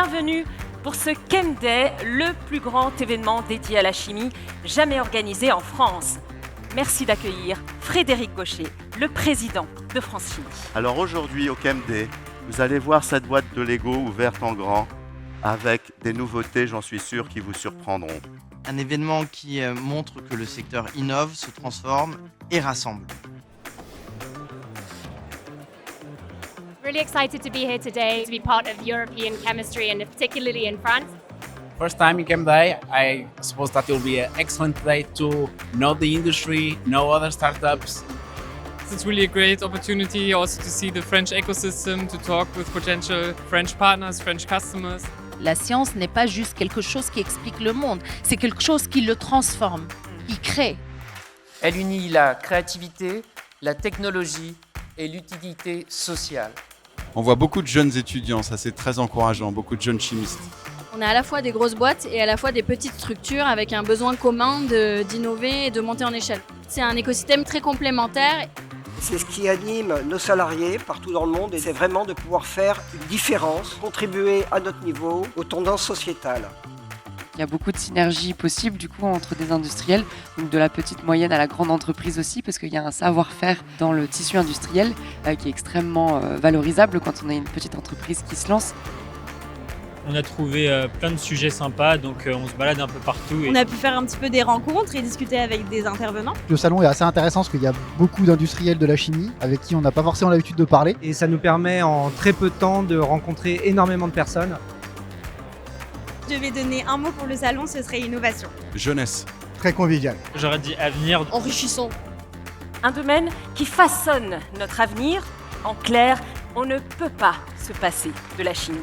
bienvenue pour ce Chem Day, le plus grand événement dédié à la chimie jamais organisé en France. Merci d'accueillir Frédéric Gaucher, le président de France Chimie. Alors aujourd'hui au Chem Day, vous allez voir cette boîte de Lego ouverte en grand avec des nouveautés, j'en suis sûr, qui vous surprendront. Un événement qui montre que le secteur innove, se transforme et rassemble. Really excited to be here today to be part of European chemistry and particularly in France. First time in Chem Day, I suppose that it will be an excellent day to know the industry, know other startups. It's really a great opportunity also to see the French ecosystem, to talk with potential French partners, French customers. La science n'est pas juste quelque chose qui explique le monde, c'est quelque chose qui le transforme, qui crée. Elle unit la créativité, la technologie et l'utilité sociale. On voit beaucoup de jeunes étudiants, ça c'est très encourageant, beaucoup de jeunes chimistes. On a à la fois des grosses boîtes et à la fois des petites structures avec un besoin commun d'innover et de monter en échelle. C'est un écosystème très complémentaire. C'est ce qui anime nos salariés partout dans le monde et c'est vraiment de pouvoir faire une différence, contribuer à notre niveau aux tendances sociétales. Il y a beaucoup de synergies possibles du coup entre des industriels, donc de la petite moyenne à la grande entreprise aussi, parce qu'il y a un savoir-faire dans le tissu industriel qui est extrêmement valorisable quand on a une petite entreprise qui se lance. On a trouvé plein de sujets sympas, donc on se balade un peu partout. On a pu faire un petit peu des rencontres et discuter avec des intervenants. Le salon est assez intéressant parce qu'il y a beaucoup d'industriels de la chimie avec qui on n'a pas forcément l'habitude de parler. Et ça nous permet en très peu de temps de rencontrer énormément de personnes. Je vais donner un mot pour le salon, ce serait innovation. Jeunesse. Très convivial. J'aurais dit avenir. Enrichissant. Un domaine qui façonne notre avenir. En clair, on ne peut pas se passer de la chimie.